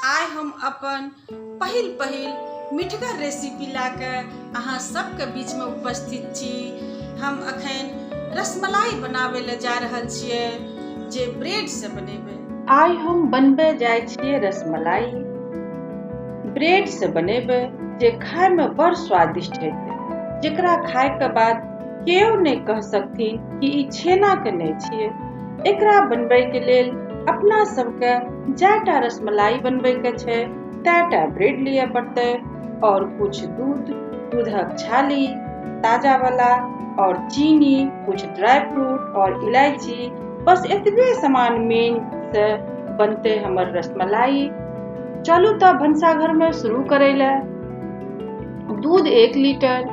आइ हम अपन पहिल मिठगर रेसिपी लाके अहाँ सबके बीच में उपस्थित छी। हम अखन रसमलाई बनावे ले जा रहल छियै जे ब्रेड से बनेबै। आइ हम बनबे जाय छियै रसमलाई ब्रेड से बनेबै जे खाय में बड़ स्वादिष्ट हेतै, जेकरा खाय के बाद केओ नहीं कह सकथिन कि ई छेना के नहीं छियै। एकरा बनबै के लेल अपना सबके जैटा रसमलाई बनबै के छै तैटा ब्रेड लिया पड़तै और कुछ दूधक छाली ताजा वाला और चीनी, कुछ ड्राई फ्रूट और इलायची, बस एतबे सामान मेन से बनते हमर रसमलाई। चलू तो भंसाघर में शुरू करे ले। दूध 1 लीटर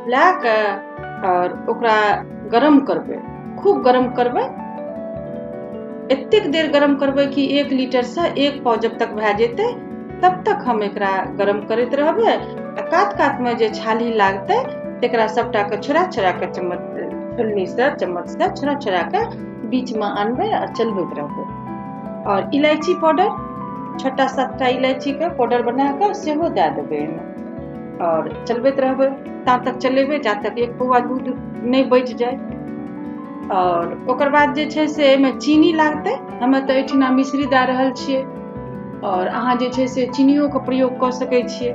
लाके और ओकरा गरम करबै, खूब गरम करबै, एतेक देर गरम करबै कि 1 लीटर से 1 पाव जब तक भए जेतै तब तक हम एकरा गरम करैत रहबै। काट में जे छाली लागतै तेकरा सबटा के छोड़ा के छोलनी से चम्मच से छोड़ा के बीच में आनबै और चलबैत रहबै। और इलायची पाउडर, छोटा 7टा इलायची के पाउडर बना के सेहो दे देबै एहिमे और चलबैत रहबै। ता तक चलेबै जा तक 1 पौआ दूध नहीं बचि जाय। और ओकर बाद जे छै से एहिमे चीनी लागतै। हमे तऽ एहिठिना मिश्री दे रहल छियै और अहाँ जे छै से चीनियो के प्रयोग कऽ सकै छियै।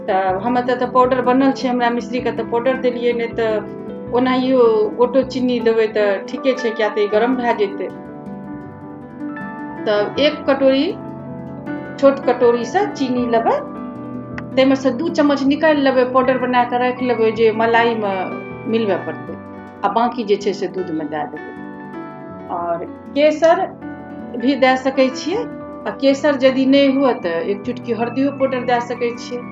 तऽ हमे तऽ पाउडर बनल छै, हमरा मिश्री के तऽ पाउडर देलियै, नहीं तऽ ओनाहियो गोटो चीनी देबै तऽ ठीके छै, किया तऽ गरम भए जेतै। तऽ 1 कटोरी छोट कटोरी से चीनी लेबै, ताहिमे से 2 चम्मच निकालि लेबै, पाउडर बना के राखि लेबै जे मलाई में मिलबे पड़तै, आ बाकी जे छै से दूध में दे देबै। और केसर भी दे सकै छियै, आ केसर यदि नहीं हुए तऽ 1 चुटकी हल्दियो पाउडर दे सकै छियै।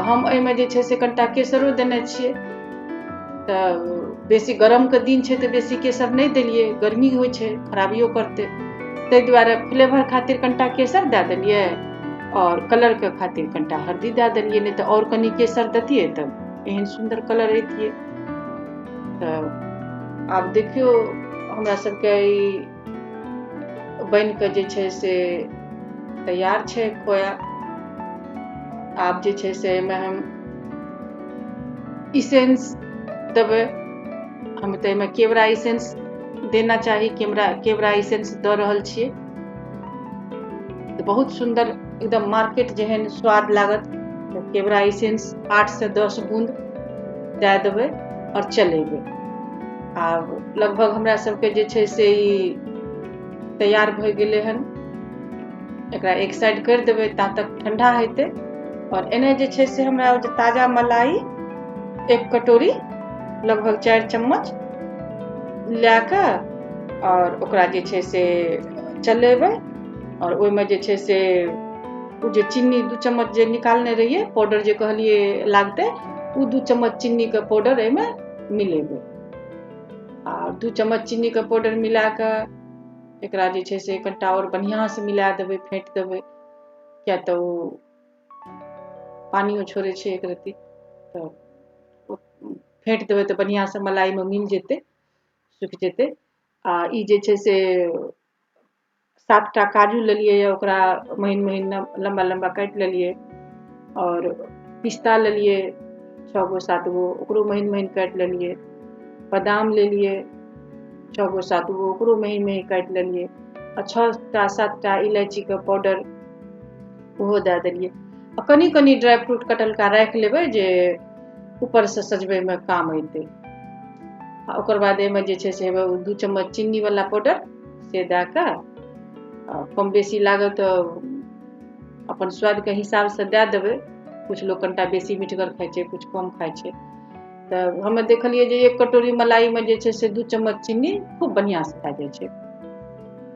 हम एहिमे जे छै से कनिटा केसरो देने छियै। तऽ बेसी गरम के दिन छै तऽ बेसी केसर नहीं देलियै, गर्मी होइ छै खराबियो करतै, ताहि दुआरे फ्लेवर खातिर कनिटा केसर दे देलियै और कलर के खातिर कनिटा हल्दी दे देलियै, नहीं तऽ और कनी केसर देतियै तऽ एहन सुंदर कलर एतियै। तऽ आब देखियो हमरा सबके ई बन के जे छै से तैयार छै खोया। आब जे छै से एहिमे हम इसेंस देबै, हम तऽ एहिमे केवड़ा इसेंस देना चाही, केवड़ा इसेंस दऽ रहल छियै तऽ बहुत सुंदर एकदम मार्केट जेहन स्वाद लागत। तऽ केवड़ा इसेंस 8 से 10 बूंद दे देबै और चलेबै। आब लगभग हमरा सबके जे छै से ई तैयार भऽ गेलै हन। एकरा एक साइड कर देबै ता तक ठंडा हेतै। और एने जे छै से हमरा ताजा मलाई 1 कटोरी लगभग 4 चम्मच लाके और ओकरा जे छै से चलेबै। और ओहिमे जे छै से ओ जे चीनी 2 चम्मच जे निकालने रहिए पाउडर जे कहलिए लागतै, ओ 2 चम्मच चीनी के पाउडर एहिमे मिलेबै। और 2 चम्मच चीनी के पाउडर मिला के एकरा जे छै से कनिटा और बढ़िया से मिला देबै, फेंट देबै, किया तऽ ओ पानियो छोड़े छै एक रत्ती, तऽ फेंट देबै तऽ बढ़िया से मलाई में मिल जेतै, सूख जेतै। आ ई जे छै से 7टा काजू लेलियै, ओकरा महीन महीन लम्बा लम्बा काटि लेलियै। और पिस्ता लेलियै 6 गो 7 गो, ओकरो महीन महीन काटि लेलियै। बादाम लेलियै 6 गो 7 गो, ओकरो महीन महीन काटि लेलियै। आ 6टा 7टा इलायची के पाउडर ओहो दे देलियै। आ कनी कनी ड्राई फ्रूट कटलका राखि लेबै जे ऊपर से सजबै में काम एतै। आ ओकर बाद एहिमे जे छै से 2 चम्मच चीनी वाला पाउडर से दे के कम बेसी लागत तऽ अपन स्वाद के हिसाब से दे देबै। कुछ लोग कनिटा बेसी मीठगर खाइ छै, कुछ कम खाइ छै। तऽ हमे देखलियै जे 1 कटोरी मलाई में जे छै से 2 चम्मच चीनी खूब बढ़िया से भए जाइ छै,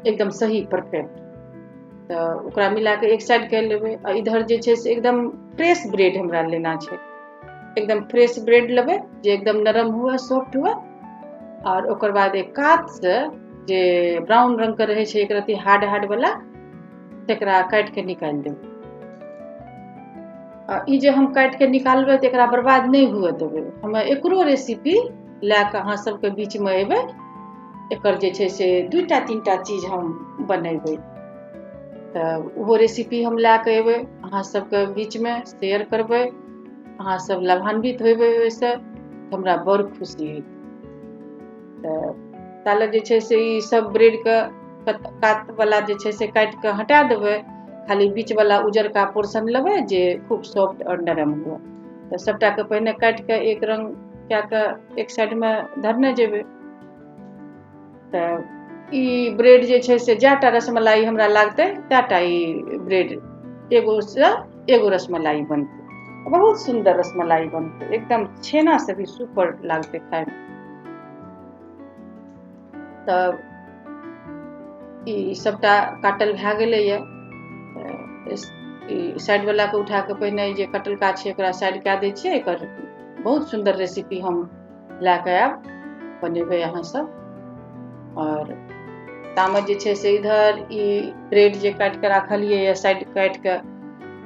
एकदम सही परफेक्ट। तऽ ओकरा मिला के एक साइड कर लेबै। आ इधर जे छै से एकदम फ्रेश ब्रेड हमरा लेना छै, एकदम फ्रेश ब्रेड लेबै जे एकदम नरम हुए, सॉफ्ट हुए। और ओकर बाद एक कात से जे ब्राउन रंग के रहे छै एक रत्ती हार्ड हार्ड वाला, तेकरा काट के निकाल देबै। आ ई जे हम काट के निकालबै तऽ एकरा बर्बाद नहीं हुए देबै। हमे एकरो रेसिपी लाके अहाँ सबके बीच में एबै, एकर जे छै से 2टा 3टा चीज हम बनेबै। तऽ ओहो रेसिपी हम लए कऽ एबै अहाँ सबके बीचमे शेयर करबै, अहाँ सब लाभान्वित होबै ओहिसँ, हमरा बड़ खुशी होइत। तऽ ताले जे छै से ई सब ब्रेडके कातवला जे छै से काटि कऽ हटा देबै, खाली बीचवला उजरका पोर्शन लेबै जे खूब सॉफ्ट और नरम हुए। तऽ सबटाके पहिने काटि कऽ एक रंग कए कऽ एक साइडमे धरने जेबै। तऽ ई ब्रेड जे छै से जएटा रसमलाई हमरा लागतै तएटा ई ब्रेड एगोसँ एगो रसमलाई बनतै। बहुत सुन्दर रसमलाई बनतै, एकदम छेना से भी सुपर लागतै खायमे। तऽ ई सबटा काटल भए गेलैए। ई साइडवला के उठा कऽ पहिने जे कटलका छै ओकरा साइड कए दै छियै। एकर बहुत सुन्दर रेसिपी हम लए कऽ आयब, बनेबै अहाँ सब। और तामे जे छै से इधर ई ब्रेड जे काटि कऽ राखलियै या साइड काटि कऽ,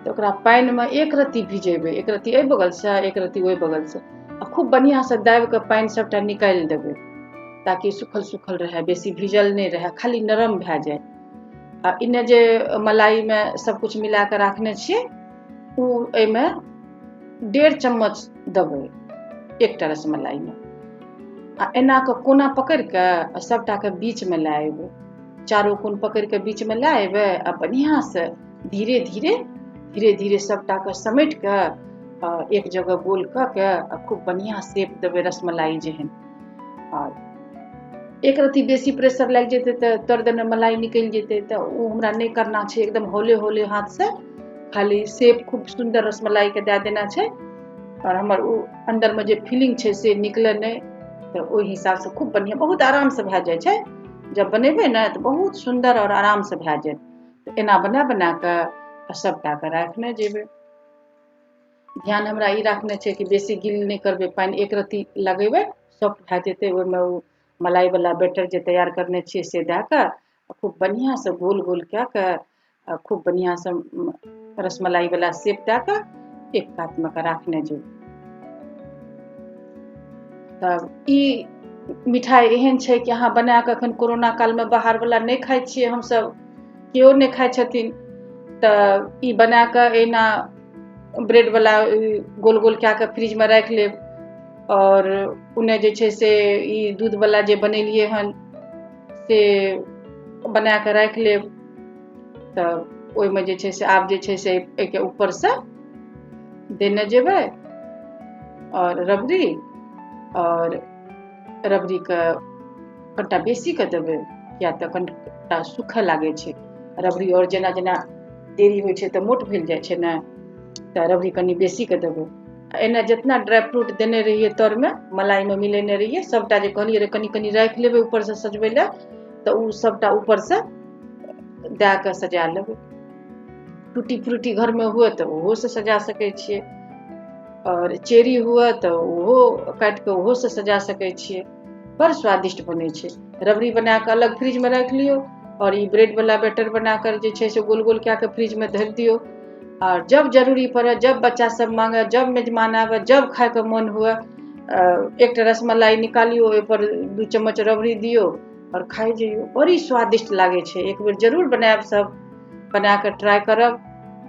तऽ ओकरा पानिमे एक रत्ती भिजेबै, एक रत्ती एहि बगलसँ एक रत्ती ओहि बगलसँ, आ खूब बढ़िआँसँ दाबि कऽ पानि सबटा निकालि देबै, ताकि सुखल सुखल रहै, बेसी भिजल नहि रहै, खाली नरम भए जाए। आ इन्ने जे मलाईमे सब कुछ मिला कऽ राखने छियै ओ एहिमे 1.5 चम्मच देबै एकटा रसमलाईमे। आ एना कऽ कोना पकड़ि कऽ सबटाके बीचमे लए अयबै, चारो कोन पकड़ि कऽ बीचमे लए अयबै आ बढ़िआँसँ धीरे धीरे सबटाके समेटि कऽ एक जगह गोल कऽ के आ खूब बढ़िआँ शेप देबै रसमलाई जेहन। और एक रत्ती बेसी प्रेशर लागि जेतै तऽ तर देने मलाई निकलि जेतै, तऽ ओ हमरा नहि करना छै। एकदम हौले हौले हाथसँ खाली शेप खूब सुन्दर रसमलाईके दए देना छै, और हमर ओ अन्दरमे जे फीलिंग छै से निकलै नहि। तऽ ओहि हिसाबसँ खूब बढ़िआँ बहुत आरामसँ भए जाइ छै। जब बनेबै ने तऽ बहुत सुन्दर और आरामसँ भए जायत। तऽ एना बना कऽ सबटाके राखने जेबै। ध्यान हमरा ई राखने छै कि बेसी गिल नहि करबै, पानि एक रत्ती लगेबै सॉफ्ट भए जेतै। ओहिमे ओ मलाईवला बैटर जे तैयार करने छियै से दए कऽ खूब बढ़िआँसँ गोल गोल कए कऽ खूब बढ़िआँसँ रसमलाईवला शेप दए कऽ एक कातमे कऽ राखने जेबै। तब ई मिठाई एहन छै कि अहाँ बना कऽ एखन कोरोना कालमे बाहरवला नहि खाइ छियै, हमसब केओ नहि खाइ छथिन। तऽ ई बना कऽ एना ब्रेडवला गोल गोल कए कऽ फ्रिजमे राखि लेब, और उन्ने जे छै से ई दूधवला जे बनेलियै हन से बना कऽ राखि लेब। तऽ ओहिमे जे छै से आब जे छै से एहिके ऊपरसँ देने जेबै और रबड़ीके कनिटा बेसीके देबै, किया तऽ कनिटा सूखऽ लागै छै रबड़ी, और जेना जेना देरी होइ छै तऽ मोट भेल जाइ छै ने, तऽ रबड़ी कनि बेसीके देबै। एना जितना ड्राई फ्रूट देने रहियै तरमे मलाईमे मिलेने रहियै सबटा जे कहलियै रे कनि कनि राखि लेबै ऊपरसँ सजबै लए, तऽ ओ सबटा ऊपरसँ दए कऽ सजा लेबै। टूटी फ्रूटी घरमे हुए तऽ ओहोसँ सजा सकै छियै, और चेरी हुए तऽ ओहो काटि कऽ ओहोसँ सजा सकै छियै। बड़ स्वादिष्ट बनै छै। रबड़ी बना कऽ अलग फ्रिजमे राखि लियौ, और ई ब्रेडवला बैटर बना कऽ जे छै से गोल गोल कए कऽ फ्रिजमे धरि दियौ। और जब जरूरी पड़े, जब बच्चा सब मांगे, जब मेजमान आवे, जब खायके मन हुए, एकटा रसमलाई निकालियो, ओहिपर 2 चम्मच रबड़ी दियौ और खाइ जइयौ। बड़ी स्वादिष्ट लागै छै। एक बेर जरूर बनायब, सब बना कऽ ट्राई करब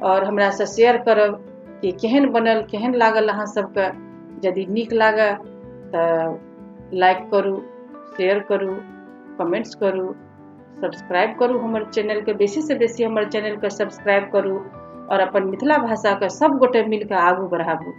और हमरासँ शेयर करब कि केहन बनल, केहन लागल अहाँ सबके। यदि नीक लागे तऽ लाइक करू, शेयर करू, कमेंट्स करू, सब्सक्राइब करू हमर चैनलके। बेसीसँ बेसी हमर चैनलके सब्सक्राइब करू और अपन मिथिला भाषाके सब गोटे मिलकऽ आगू बढ़ाबू।